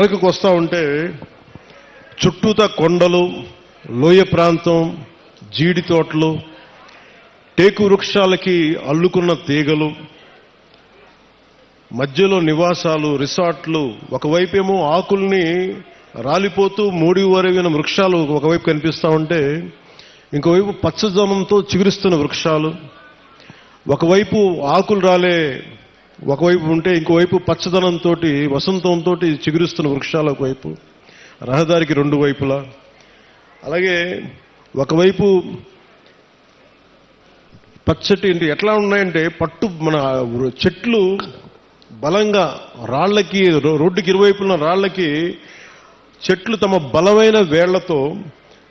అరకుకు వస్తూ ఉంటే చుట్టూతా కొండలు, లోయ ప్రాంతం, జీడి తోటలు, టేకు వృక్షాలకి అల్లుకున్న తీగలు, మధ్యలో నివాసాలు, రిసార్ట్లు, ఒకవైపేమో ఆకుల్ని రాలిపోతూ మూడి వరిగిన వృక్షాలు ఒకవైపు కనిపిస్తూ ఉంటే ఇంకోవైపు పచ్చదనంతో చిగురిస్తున్న వృక్షాలు, ఒకవైపు ఆకులు రాలే ఒకవైపు ఉంటే ఇంకోవైపు పచ్చదనంతో వసంతంతో చిగురిస్తున్న వృక్షాలు ఒకవైపు, రహదారికి రెండు వైపులా. అలాగే ఒకవైపు పచ్చటి ఎట్లా ఉన్నాయంటే పట్టు మన చెట్లు బలంగా రాళ్లకి, రోడ్డుకి ఇరువైపున రాళ్లకి చెట్లు తమ బలమైన వేళ్లతో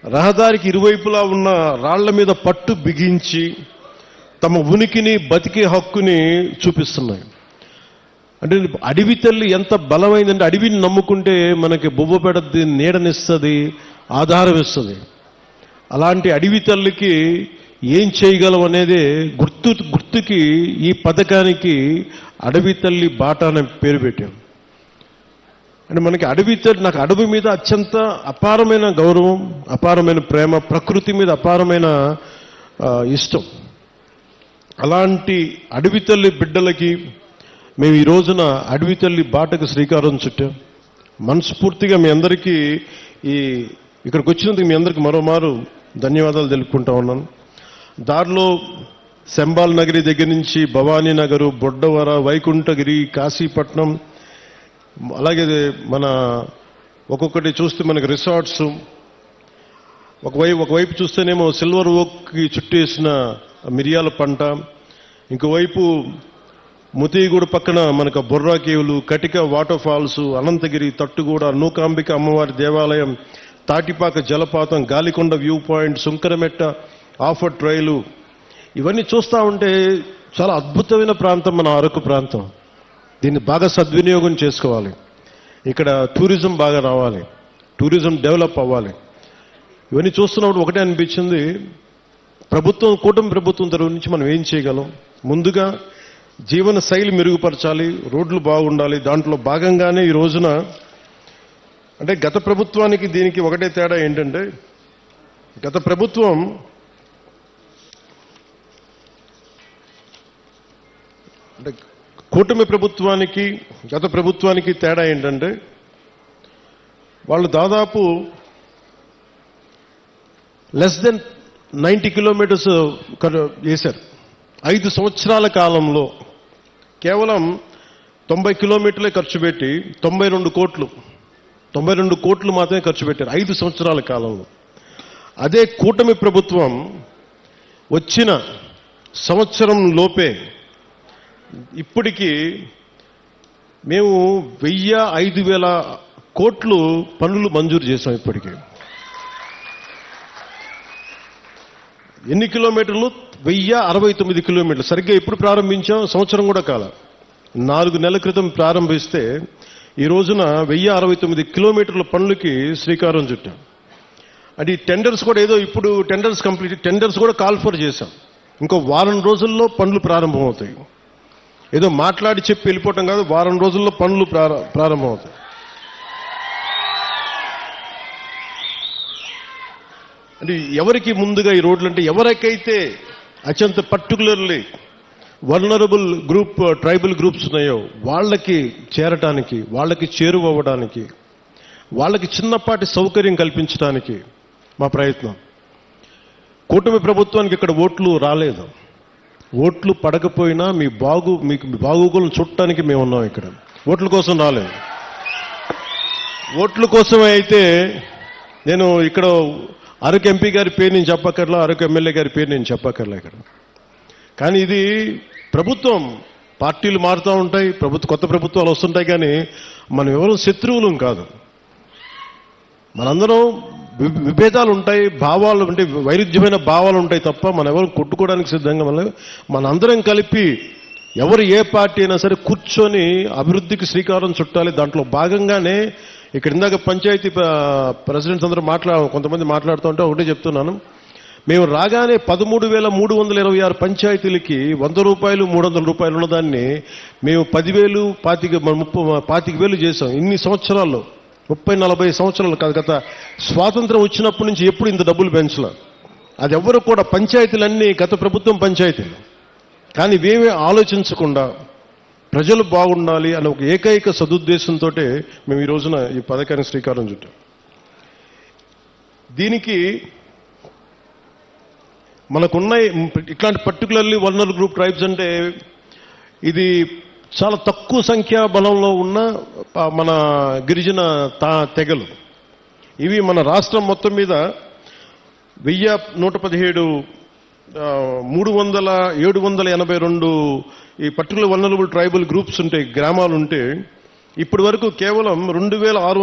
రహదారికి ఇరువైపులా ఉన్న రాళ్ల మీద పట్టు బిగించి తమ ఉనికిని, బతికే హక్కుని చూపిస్తున్నాయి. అంటే అడవి తల్లి ఎంత బలమైందంటే అడవిని నమ్ముకుంటే మనకి బొబ్బ పెడద్ది, నీడనిస్తుంది, ఆధారం ఇస్తుంది. అలాంటి అడవి తల్లికి ఏం చేయగలం అనేది గుర్తుకి ఈ పథకానికి అడవి తల్లి బాట అనే పేరు పెట్టాం. అంటే మనకి అడవి తల్లి, నాకు అడవి మీద అత్యంత అపారమైన గౌరవం, అపారమైన ప్రేమ, ప్రకృతి మీద అపారమైన ఇష్టం. అలాంటి అడవి తల్లి బిడ్డలకి మేము ఈ రోజున అడవి తల్లి బాటకు శ్రీకారం చుట్టాం. మనస్ఫూర్తిగా మీ అందరికీ ఇక్కడికి వచ్చినందుకు మీ అందరికీ మరోమారు ధన్యవాదాలు తెలుపుకుంటా ఉన్నాను. దారిలో శంబాల్ నగరి దగ్గర నుంచి భవానీ నగరు, బొడ్డవర, వైకుంఠగిరి, కాశీపట్నం, అలాగే మన ఒక్కొక్కటి చూస్తే మనకి రిసార్ట్స్, ఒకవైపు చూస్తేనేమో సిల్వర్ ఓక్కి చుట్టేసిన మిరియాల పంట, ఇంకోవైపు ముతిగూడ పక్కన మనకు బొర్రా కేవులు, కటిక వాటర్ ఫాల్స్, అనంతగిరి, తట్టుగూడ, నూకాంబిక అమ్మవారి దేవాలయం, తాటిపాక జలపాతం, గాలికొండ వ్యూ పాయింట్, సుంకరమెట్ట ఆఫర్ ట్రైలు, ఇవన్నీ చూస్తూ ఉంటే చాలా అద్భుతమైన ప్రాంతం మన అరకు ప్రాంతం. దీన్ని బాగా సద్వినియోగం చేసుకోవాలి. ఇక్కడ టూరిజం బాగా రావాలి, టూరిజం డెవలప్ అవ్వాలి. ఇవన్నీ చూస్తున్నప్పుడు ఒకటే అనిపించింది, ప్రభుత్వం, కూటమి ప్రభుత్వం తరఫు నుంచి మనం ఏం చేయగలం? ముందుగా జీవన శైలి మెరుగుపరచాలి, రోడ్లు బాగుండాలి. దాంట్లో భాగంగానే ఈ రోజున అంటే గత ప్రభుత్వానికి దీనికి ఒకటే తేడా ఏంటంటే, గత ప్రభుత్వం అంటే కూటమి ప్రభుత్వానికి గత ప్రభుత్వానికి తేడా ఏంటంటే, వాళ్ళు దాదాపు లెస్ దెన్ 90 కిలోమీటర్స్ చేశారు. 5 సంవత్సరాల కాలంలో కేవలం 90 కిలోమీటర్లే ఖర్చు పెట్టి 92 కోట్లు మాత్రమే ఖర్చు పెట్టారు 5 సంవత్సరాల కాలంలో. అదే కూటమి ప్రభుత్వం వచ్చిన సంవత్సరం లోపే ఇప్పటికీ మేము 1000-5000 కోట్లు పనులు మంజూరు చేశాం. ఇప్పటికీ ఎన్ని కిలోమీటర్లు? 1069 కిలోమీటర్లు. సరిగ్గా ఎప్పుడు ప్రారంభించాం? సంవత్సరం కూడా కాల, 4 నెలల క్రితం ప్రారంభిస్తే ఈ రోజున 1069 కిలోమీటర్ల పనులకి శ్రీకారం చుట్టాం. అంటే ఈ టెండర్స్ కూడా ఏదో ఇప్పుడు టెండర్స్ కూడా కాల్ ఫర్ చేశాం. ఇంకో వారం రోజుల్లో పనులు ప్రారంభమవుతాయి. ఏదో మాట్లాడి చెప్పి వెళ్ళిపోవటం కాదు, వారం రోజుల్లో పనులు ప్రారంభమవుతాయి. అంటే ఎవరికి ముందుగా ఈ రోడ్లు అంటే, ఎవరికైతే అత్యంత particularly vulnerable group, tribal groups ఉన్నాయో వాళ్ళకి చేరటానికి, వాళ్ళకి చేరువవ్వడానికి, వాళ్ళకి చిన్నపాటి సౌకర్యం కల్పించడానికి మా ప్రయత్నం. కూటమి ప్రభుత్వానికి ఇక్కడ ఓట్లు రాలేదు. ఓట్లు పడకపోయినా మీకు బాగోగులను చుట్టానికి మేము ఉన్నాం. ఇక్కడ ఓట్ల కోసం రాలేదు. ఓట్ల కోసమే అయితే నేను ఇక్కడ అరకు ఎంపీ గారి పేరు నేను చెప్పక్కర్లా, అరకు ఎమ్మెల్యే గారి పేరు నేను చెప్పక్కర్లా ఇక్కడ. కానీ ఇది ప్రభుత్వం, పార్టీలు మారుతూ ఉంటాయి, కొత్త ప్రభుత్వాలు వస్తుంటాయి, కానీ మనం ఎవరు శత్రువులం కాదు. మనందరం విభేదాలు ఉంటాయి, భావాలు అంటే వైరుధ్యమైన భావాలు ఉంటాయి తప్ప మనం ఎవరు కొట్టుకోవడానికి సిద్ధంగా మనందరం కలిపి ఎవరు ఏ పార్టీ అయినా సరే కూర్చొని అభివృద్ధికి శ్రీకారం చుట్టాలి. దాంట్లో భాగంగానే ఇక్కడ ఇందాక పంచాయతీ ప్రెసిడెంట్స్ అందరూ కొంతమంది మాట్లాడుతూ ఉంటే ఒకటే చెప్తున్నాను, మేము రాగానే 13,326 పంచాయతీలకి 100 రూపాయలు 300 రూపాయలు ఉన్నదాన్ని మేము 10,000 25,000 చేశాం. ఇన్ని సంవత్సరాల్లో 30-40 సంవత్సరాలు కాదు, గత స్వాతంత్రం వచ్చినప్పటి నుంచి ఎప్పుడు ఇంత డబ్బులు పెంచలే. అది ఎవ్వరు కూడా, పంచాయతీలన్నీ గత ప్రభుత్వం పంచాయతీలు, కానీ ఇవేమీ ఆలోచించకుండా ప్రజలు బాగుండాలి అనే ఒక ఏకైక సదుద్దేశంతో మేము ఈ రోజున ఈ పథకానికి శ్రీకారం చుట్టాం. దీనికి మనకున్న ఇట్లాంటి పర్టికులర్లీ వల్నరబుల్ గ్రూప్ ట్రైబ్స్ అంటే ఇది చాలా తక్కువ సంఖ్యా బలంలో ఉన్న మన గిరిజన తెగలు. ఇవి మన రాష్ట్రం మొత్తం మీద 1117 782 ఈ పర్టికులర్ వల్నరబుల్ ట్రైబల్ గ్రూప్స్ ఉంటే, గ్రామాలు ఉంటే, ఇప్పటి వరకు కేవలం 2600